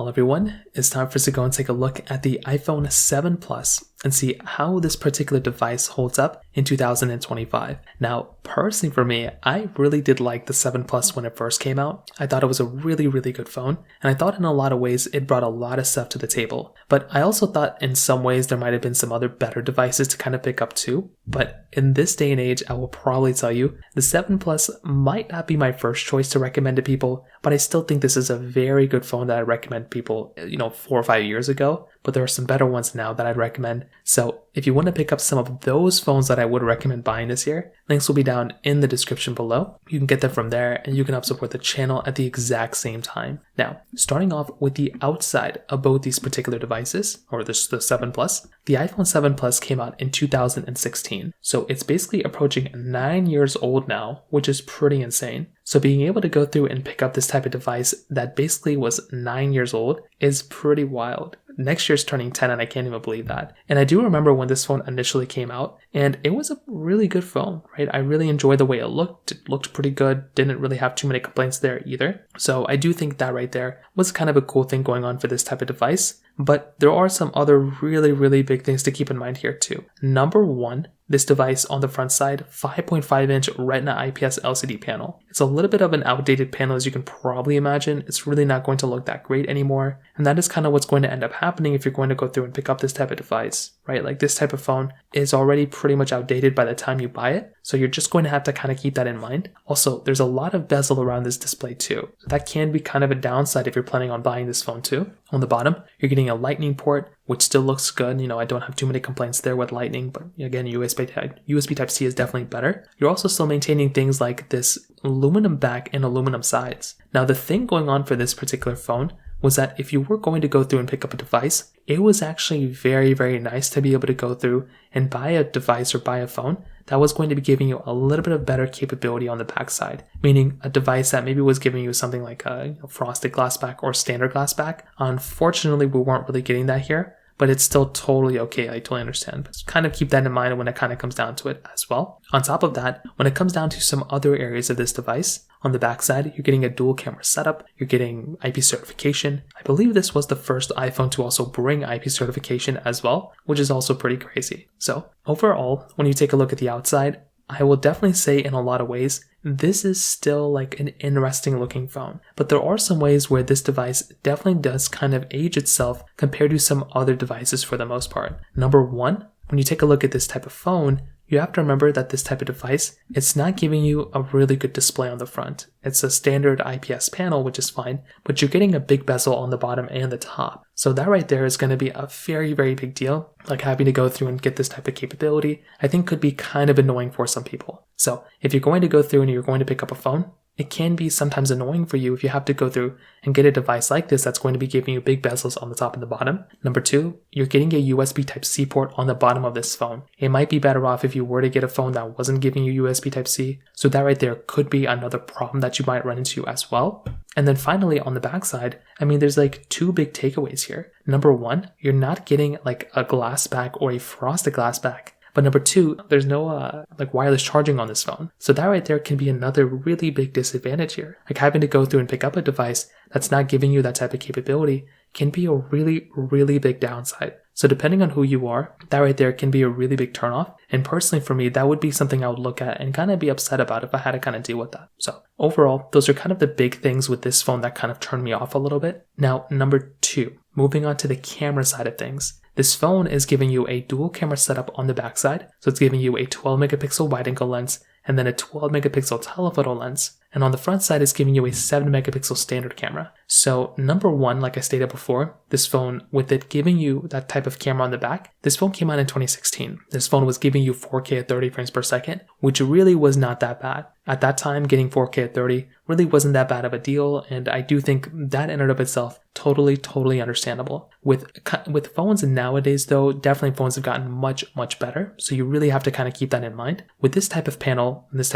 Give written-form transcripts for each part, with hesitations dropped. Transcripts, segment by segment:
Well, everyone, it's time for us to go and take a look at the iPhone 7 Plus and see how this particular device holds up in 2025. Now, personally for me, I really did like the 7 Plus when it first came out. I thought it was a really, really good phone, and I thought in a lot of ways it brought a lot of stuff to the table. But I also thought in some ways there might have been some other better devices to kind of pick up too. But in this day and age, I will probably tell you the 7 Plus might not be my first choice to recommend to people, but I still think this is a very good phone that I recommend people, 4 or 5 years ago. But there are some better ones now that I'd recommend. So if you want to pick up some of those phones that I would recommend buying this year, links will be down in the description below. You can get them from there and you can help support the channel at the exact same time. Now, starting off with the outside of both these particular devices, or the 7 Plus, the iPhone 7 Plus came out in 2016. So it's basically approaching 9 years old now, which is pretty insane. So being able to go through and pick up this type of device that basically was 9 years old is pretty wild. Next year's turning 10 and I can't even believe that. And I do remember when this phone initially came out and it was a really good phone, right? I really enjoyed the way it looked. It looked pretty good. Didn't really have too many complaints there either. So I do think that right there was kind of a cool thing going on for this type of device. But there are some other really, really big things to keep in mind here too. Number one, this device on the front side, 5.5-inch Retina IPS LCD panel. It's a little bit of an outdated panel as you can probably imagine. It's really not going to look that great anymore. And that is kind of what's going to end up happening if you're going to go through and pick up this type of device, right? Like this type of phone is already pretty much outdated by the time you buy it. So you're just going to have to kind of keep that in mind. Also, there's a lot of bezel around this display too. So that can be kind of a downside if you're planning on buying this phone too. On the bottom, you're getting a Lightning port, which still looks good. I don't have too many complaints there with Lightning, but again, USB Type-C is definitely better. You're also still maintaining things like this aluminum back and aluminum sides. Now, the thing going on for this particular phone was that if you were going to go through and pick up a device, it was actually very, very nice to be able to go through and buy a device or buy a phone that was going to be giving you a little bit of better capability on the backside, meaning a device that maybe was giving you something like a frosted glass back or standard glass back. Unfortunately, we weren't really getting that here, but it's still totally okay. I totally understand. But kind of keep that in mind when it kind of comes down to it as well. On top of that, when it comes down to some other areas of this device, on the backside, you're getting a dual camera setup, you're getting IP certification. I believe this was the first iPhone to also bring IP certification as well, which is also pretty crazy. So overall, when you take a look at the outside, I will definitely say in a lot of ways, this is still like an interesting looking phone. But there are some ways where this device definitely does kind of age itself compared to some other devices for the most part. Number one, when you take a look at this type of phone, you have to remember that this type of device, it's not giving you a really good display on the front. It's a standard IPS panel, which is fine, but you're getting a big bezel on the bottom and the top. So that right there is going to be a very, very big deal. Like having to go through and get this type of capability, I think could be kind of annoying for some people. So if you're going to go through and you're going to pick up a phone, it can be sometimes annoying for you if you have to go through and get a device like this that's going to be giving you big bezels on the top and the bottom. Number two, you're getting a USB Type-C port on the bottom of this phone. It might be better off if you were to get a phone that wasn't giving you USB Type-C. So that right there could be another problem that you might run into as well. And then finally on the backside, there's like two big takeaways here. Number one, you're not getting like a glass back or a frosted glass back. But number two, there's no wireless charging on this phone. So that right there can be another really big disadvantage here. Like having to go through and pick up a device that's not giving you that type of capability can be a really, really big downside. So depending on who you are, that right there can be a really big turnoff. And personally for me, that would be something I would look at and kind of be upset about if I had to kind of deal with that. So overall, those are kind of the big things with this phone that kind of turned me off a little bit. Now, number two, moving on to the camera side of things. This phone is giving you a dual camera setup on the backside. So it's giving you a 12 megapixel wide angle lens and then a 12 megapixel telephoto lens. And on the front side, it's giving you a 7 megapixel standard camera. So number one, like I stated before, this phone, with it giving you that type of camera on the back, this phone came out in 2016. This phone was giving you 4K at 30 frames per second, which really was not that bad. At that time, getting 4K at 30 really wasn't that bad of a deal, and I do think that in and of itself, totally understandable. With phones nowadays though, definitely phones have gotten much better, so you really have to kind of keep that in mind. With this type of panel, with this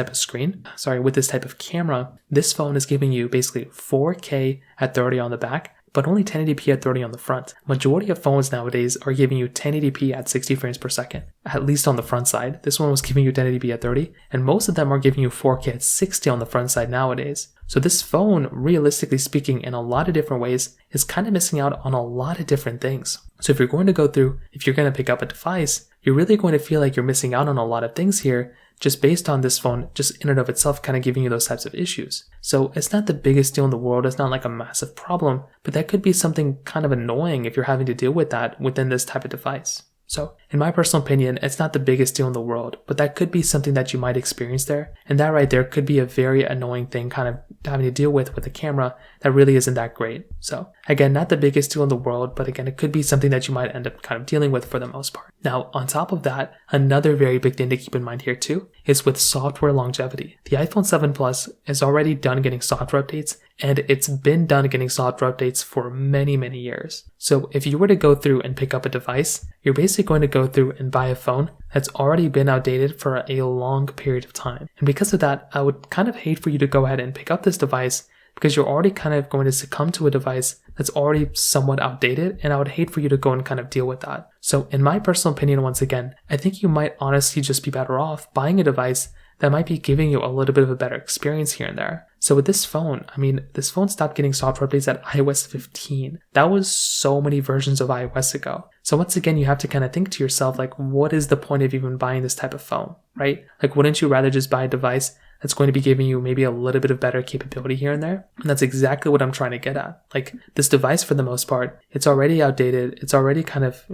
type of camera, this phone is giving you basically 4K at 30 on the back, but only 1080p at 30 on the front. Majority of phones nowadays are giving you 1080p at 60 frames per second, at least on the front side. This one was giving you 1080p at 30, and most of them are giving you 4K at 60 on the front side nowadays. So this phone, realistically speaking, in a lot of different ways, is kind of missing out on a lot of different things. So if you're going to pick up a device, you're really going to feel like you're missing out on a lot of things here, just based on this phone, just in and of itself kind of giving you those types of issues. So it's not the biggest deal in the world, it's not like a massive problem, but that could be something kind of annoying if you're having to deal with that within this type of device. So, in my personal opinion, it's not the biggest deal in the world, but that could be something that you might experience there. And that right there could be a very annoying thing kind of having to deal with a camera that really isn't that great. So, again, not the biggest deal in the world, but again, it could be something that you might end up kind of dealing with for the most part. Now, on top of that, another very big thing to keep in mind here too is with software longevity. The iPhone 7 Plus is already done getting software updates, and it's been done getting software updates for many, many years. So if you were to go through and pick up a device, you're basically going to go through and buy a phone that's already been outdated for a long period of time. And because of that, I would kind of hate for you to go ahead and pick up this device because you're already kind of going to succumb to a device that's already somewhat outdated, and I would hate for you to go and kind of deal with that. So in my personal opinion, once again, I think you might honestly just be better off buying a device that might be giving you a little bit of a better experience here and there. So with this phone, this phone stopped getting software updates at iOS 15. That was so many versions of iOS ago. So once again, you have to kind of think to yourself, like, what is the point of even buying this type of phone, right? Like, wouldn't you rather just buy a device that's going to be giving you maybe a little bit of better capability here and there? And that's exactly what I'm trying to get at. Like, this device, for the most part, it's already outdated. It's already kind of,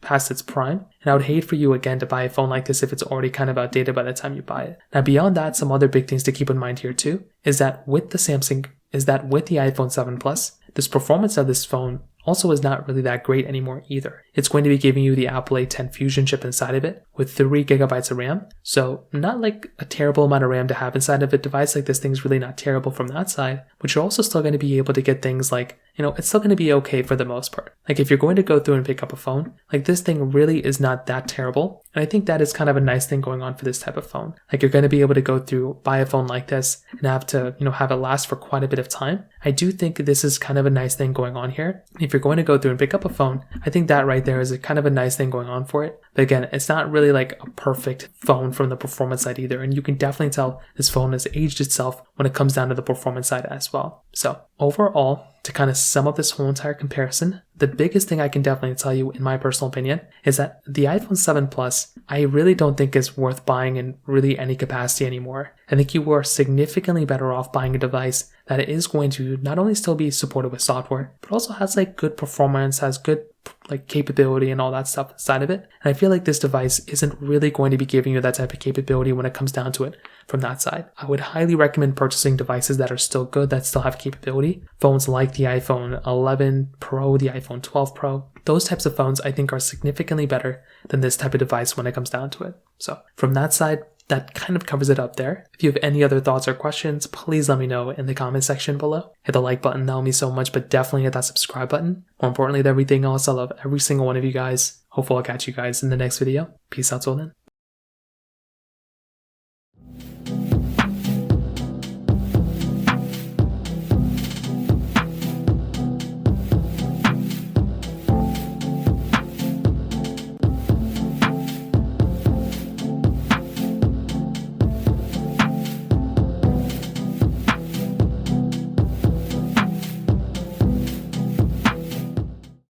past its prime. And I would hate for you, again, to buy a phone like this if it's already kind of outdated by the time you buy it. Now, beyond that, some other big things to keep in mind here too is that with the iPhone 7 Plus, this performance of this phone also is not really that great anymore either. It's going to be giving you the Apple A10 Fusion chip inside of it with 3 gigabytes of RAM. So not like a terrible amount of RAM to have inside of a device like this. Thing's really not terrible from that side, but you're also still going to be able to get things like, it's still going to be okay for the most part. Like if you're going to go through and pick up a phone, like this thing really is not that terrible. And I think that is kind of a nice thing going on for this type of phone. Like you're going to be able to go through, buy a phone like this and have to, have it last for quite a bit of time. I do think this is kind of a nice thing going on here. If you're going to go through and pick up a phone, I think that right there is a kind of a nice thing going on for it. But again, it's not really like a perfect phone from the performance side either. And you can definitely tell this phone has aged itself when it comes down to the performance side as well. So overall, to kind of sum up this whole entire comparison, the biggest thing I can definitely tell you in my personal opinion is that the iPhone 7 Plus, I really don't think is worth buying in really any capacity anymore. I think you are significantly better off buying a device that is going to not only still be supported with software, but also has like good performance, has good like capability and all that stuff inside of it. And I feel like this device isn't really going to be giving you that type of capability when it comes down to it from that side. I would highly recommend purchasing devices that are still good, that still have capability. Phones like the iPhone 11 Pro, the iPhone 12 Pro, those types of phones I think are significantly better than this type of device when it comes down to it. So from that side, that kind of covers it up there. If you have any other thoughts or questions, please let me know in the comment section below. Hit the like button, that will mean so much, but definitely hit that subscribe button. More importantly than everything else, I love every single one of you guys. Hopefully I'll catch you guys in the next video. Peace out till then.